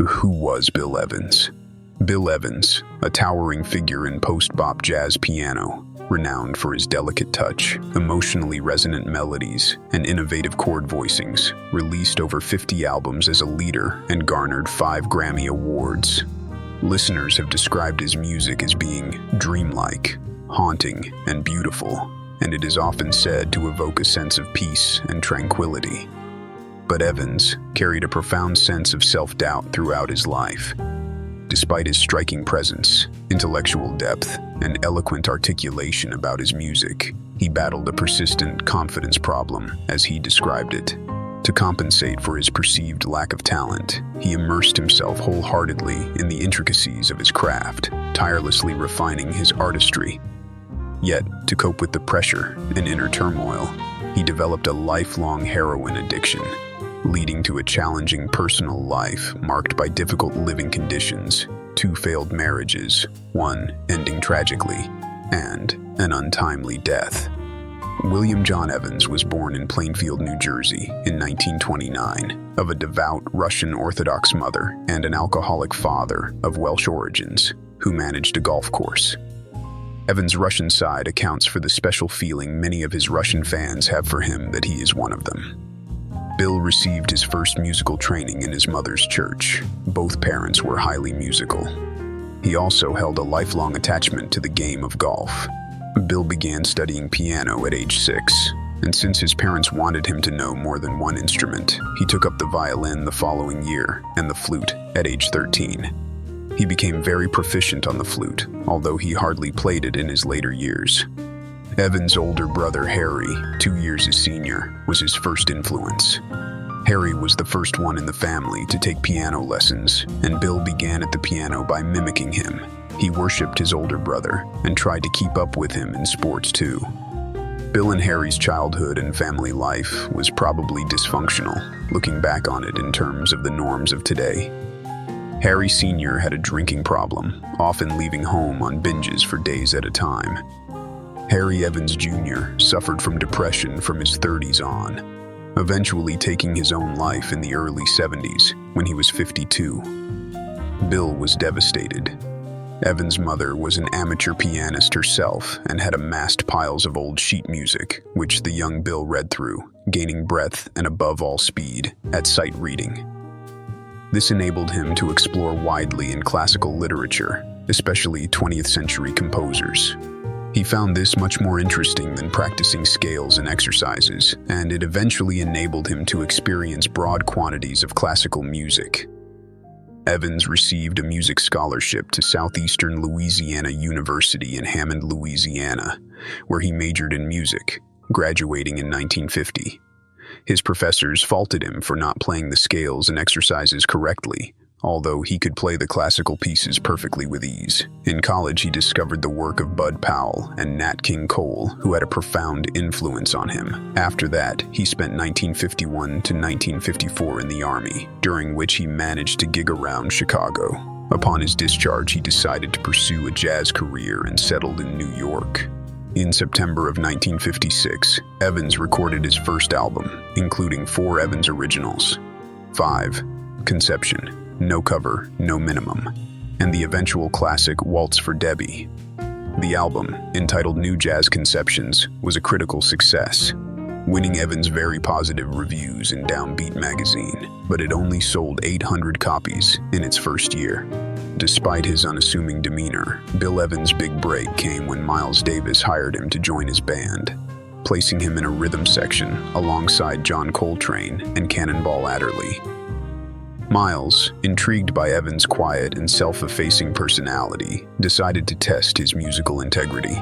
Who was Bill Evans? Bill Evans, a towering figure in post-bop jazz piano, renowned for his delicate touch, emotionally resonant melodies, and innovative chord voicings, released over 50 albums as a leader and garnered 5 Grammy Awards. Listeners have described his music as being dreamlike, haunting, and beautiful, and it is often said to evoke a sense of peace and tranquility. But Evans carried a profound sense of self-doubt throughout his life. Despite his striking presence, intellectual depth, and eloquent articulation about his music, he battled a persistent confidence problem, as he described it. To compensate for his perceived lack of talent, he immersed himself wholeheartedly in the intricacies of his craft, tirelessly refining his artistry. Yet, to cope with the pressure and inner turmoil, he developed a lifelong heroin addiction, leading to a challenging personal life marked by difficult living conditions, 2 failed marriages, 1 ending tragically, and an untimely death. William John Evans was born in Plainfield, New Jersey in 1929, of a devout Russian Orthodox mother and an alcoholic father of Welsh origins, who managed a golf course. Evans' Russian side accounts for the special feeling many of his Russian fans have for him that he is one of them. Bill received his first musical training in his mother's church. Both parents were highly musical. He also held a lifelong attachment to the game of golf. Bill began studying piano at age 6, and since his parents wanted him to know more than one instrument, he took up the violin the following year and the flute at age 13. He became very proficient on the flute, although he hardly played it in his later years. Evans' older brother Harry, 2 years his senior, was his first influence. Harry was the first one in the family to take piano lessons, and Bill began at the piano by mimicking him. He worshipped his older brother and tried to keep up with him in sports too. Bill and Harry's childhood and family life was probably dysfunctional, looking back on it in terms of the norms of today. Harry Sr. had a drinking problem, often leaving home on binges for days at a time. Harry Evans Jr. suffered from depression from his 30s on, eventually taking his own life in the early 70s when he was 52. Bill was devastated. Evans' mother was an amateur pianist herself and had amassed piles of old sheet music, which the young Bill read through, gaining breadth and above all speed at sight reading. This enabled him to explore widely in classical literature, especially 20th century composers. He found this much more interesting than practicing scales and exercises, and it eventually enabled him to experience broad quantities of classical music. Evans received a music scholarship to Southeastern Louisiana University in Hammond, Louisiana, where he majored in music, graduating in 1950. His professors faulted him for not playing the scales and exercises correctly, although he could play the classical pieces perfectly with ease. In college, he discovered the work of Bud Powell and Nat King Cole, who had a profound influence on him. After that, he spent 1951 to 1954 in the Army, during which he managed to gig around Chicago. Upon his discharge, he decided to pursue a jazz career and settled in New York. In September of 1956, Evans recorded his first album, including 4 Evans originals: 5. Conception, No Cover, No Minimum, and the eventual classic Waltz for Debbie. The album, entitled New Jazz Conceptions, was a critical success, winning Evans very positive reviews in Downbeat magazine, but it only sold 800 copies in its first year. Despite his unassuming demeanor, Bill Evans' big break came when Miles Davis hired him to join his band, placing him in a rhythm section alongside John Coltrane and Cannonball Adderley. Miles, intrigued by Evans' quiet and self-effacing personality, decided to test his musical integrity.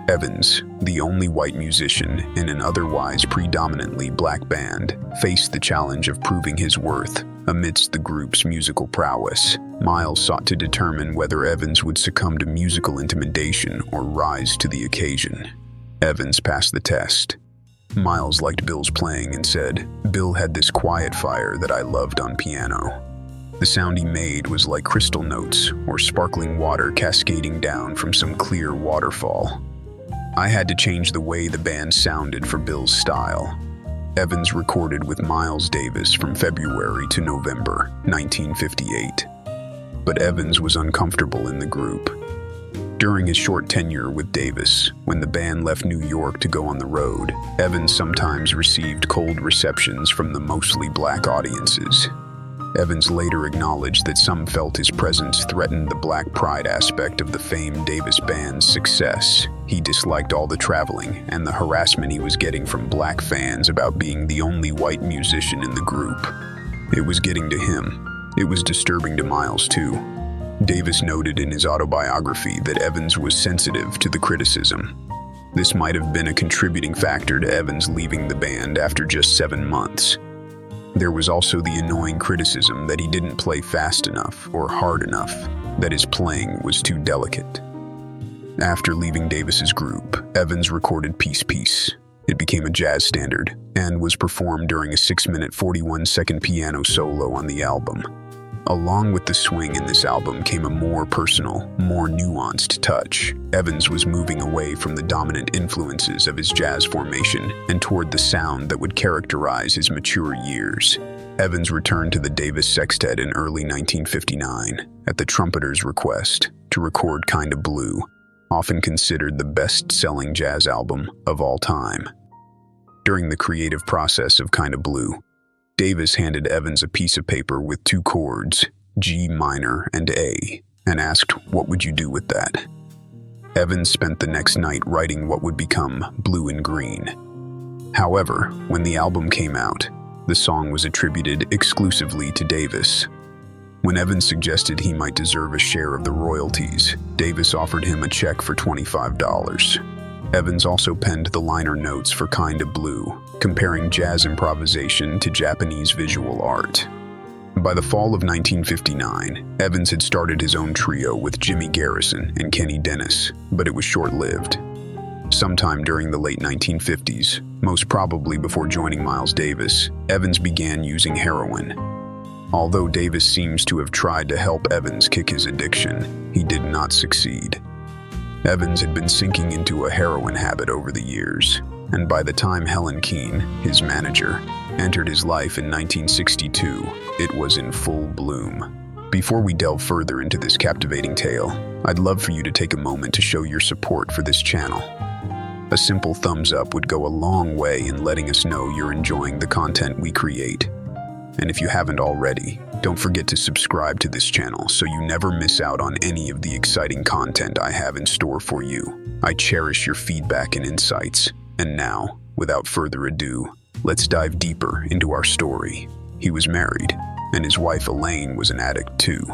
Evans, the only white musician in an otherwise predominantly black band, faced the challenge of proving his worth amidst the group's musical prowess. Miles sought to determine whether Evans would succumb to musical intimidation or rise to the occasion. Evans passed the test. Miles liked Bill's playing and said, "Bill had this quiet fire that I loved on piano. The sound he made was like crystal notes or sparkling water cascading down from some clear waterfall. I had to change the way the band sounded for Bill's style." Evans recorded with Miles Davis from February to November 1958. But Evans was uncomfortable in the group. During his short tenure with Davis, when the band left New York to go on the road, Evans sometimes received cold receptions from the mostly black audiences. Evans later acknowledged that some felt his presence threatened the black pride aspect of the famed Davis band's success. He disliked all the traveling and the harassment he was getting from black fans about being the only white musician in the group. It was getting to him. It was disturbing to Miles, too. Davis noted in his autobiography that Evans was sensitive to the criticism. This might have been a contributing factor to Evans leaving the band after just 7 months. There was also the annoying criticism that he didn't play fast enough or hard enough, that his playing was too delicate. After leaving Davis's group, Evans recorded Peace Peace. It became a jazz standard and was performed during a 6-minute 41-second piano solo on the album. Along with the swing in this album came a more personal, more nuanced touch. Evans was moving away from the dominant influences of his jazz formation and toward the sound that would characterize his mature years. Evans returned to the Davis Sextet in early 1959 at the trumpeter's request to record Kinda Blue, often considered the best-selling jazz album of all time. During the creative process of Kinda Blue, Davis handed Evans a piece of paper with 2 chords, G minor and A, and asked, "What would you do with that?" Evans spent the next night writing what would become Blue and Green. However, when the album came out, the song was attributed exclusively to Davis. When Evans suggested he might deserve a share of the royalties, Davis offered him a check for $25. Evans also penned the liner notes for Kinda Blue, comparing jazz improvisation to Japanese visual art. By the fall of 1959, Evans had started his own trio with Jimmy Garrison and Kenny Dennis, but it was short-lived. Sometime during the late 1950s, most probably before joining Miles Davis, Evans began using heroin. Although Davis seems to have tried to help Evans kick his addiction, he did not succeed. Evans had been sinking into a heroin habit over the years, and by the time Helen Keane, his manager, entered his life in 1962, it was in full bloom. Before we delve further into this captivating tale, I'd love for you to take a moment to show your support for this channel. A simple thumbs up would go a long way in letting us know you're enjoying the content we create. And if you haven't already, don't forget to subscribe to this channel so you never miss out on any of the exciting content I have in store for you. I cherish your feedback and insights. And now, without further ado, let's dive deeper into our story. He was married, and his wife Elaine was an addict too.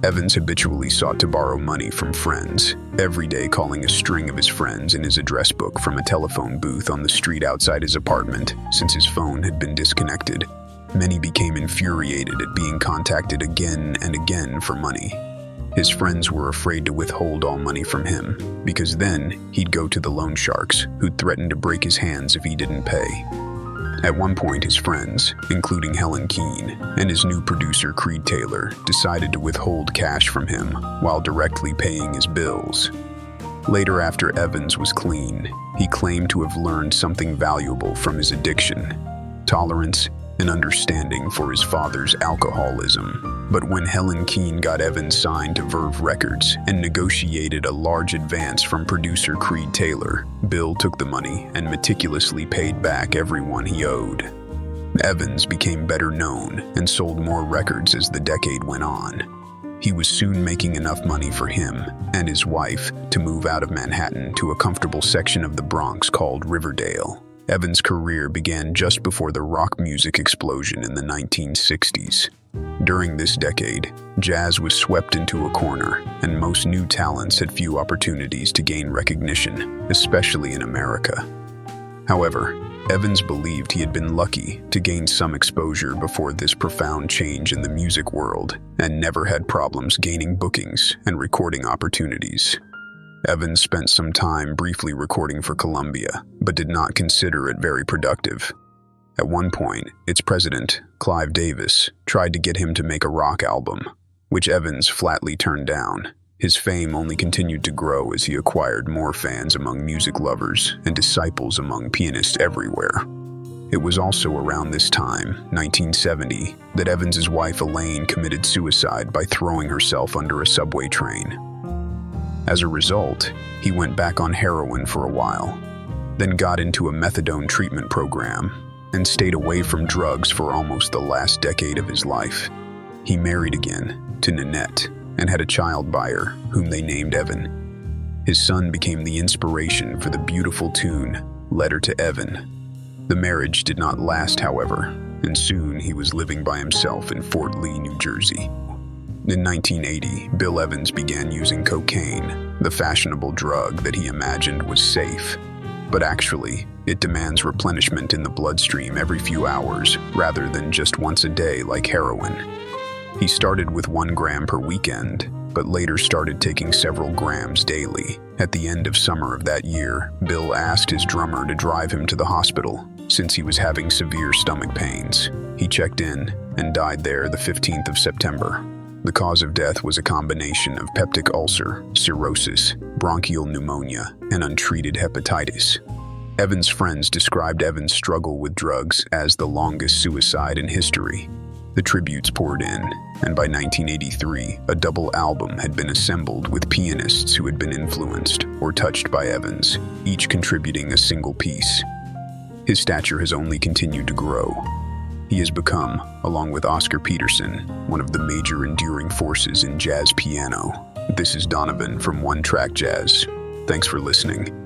Evans habitually sought to borrow money from friends, every day calling a string of his friends in his address book from a telephone booth on the street outside his apartment, since his phone had been disconnected. Many became infuriated at being contacted again and again for money. His friends were afraid to withhold all money from him, because then he'd go to the loan sharks, who'd threaten to break his hands if he didn't pay. At one point, his friends, including Helen Keane and his new producer Creed Taylor, decided to withhold cash from him while directly paying his bills. Later, after Evans was clean, he claimed to have learned something valuable from his addiction: tolerance and understanding for his father's alcoholism. But when Helen Keane got Evans signed to Verve Records and negotiated a large advance from producer Creed Taylor, Bill took the money and meticulously paid back everyone he owed. Evans became better known and sold more records as the decade went on. He was soon making enough money for him and his wife to move out of Manhattan to a comfortable section of the Bronx called Riverdale. Evans' career began just before the rock music explosion in the 1960s. During this decade, jazz was swept into a corner, and most new talents had few opportunities to gain recognition, especially in America. However, Evans believed he had been lucky to gain some exposure before this profound change in the music world, and never had problems gaining bookings and recording opportunities. Evans spent some time briefly recording for Columbia, but did not consider it very productive. At one point, its president, Clive Davis, tried to get him to make a rock album, which Evans flatly turned down. His fame only continued to grow as he acquired more fans among music lovers and disciples among pianists everywhere. It was also around this time, 1970, that Evans's wife Elaine committed suicide by throwing herself under a subway train. As a result, he went back on heroin for a while, then got into a methadone treatment program and stayed away from drugs for almost the last decade of his life. He married again to Nanette and had a child by her, whom they named Evan. His son became the inspiration for the beautiful tune, Letter to Evan. The marriage did not last, however, and soon he was living by himself in Fort Lee, New Jersey. In 1980, Bill Evans began using cocaine, the fashionable drug that he imagined was safe. But actually, it demands replenishment in the bloodstream every few hours, rather than just once a day like heroin. He started with 1 gram per weekend, but later started taking several grams daily. At the end of summer of that year, Bill asked his drummer to drive him to the hospital, since he was having severe stomach pains. He checked in and died there the 15th of September. The cause of death was a combination of peptic ulcer, cirrhosis, bronchial pneumonia, and untreated hepatitis. Evans' friends described Evans' struggle with drugs as the longest suicide in history. The tributes poured in, and by 1983, a double album had been assembled with pianists who had been influenced or touched by Evans, each contributing a single piece. His stature has only continued to grow. He has become, along with Oscar Peterson, one of the major enduring forces in jazz piano. This is Donovan from One Track Jazz. Thanks for listening.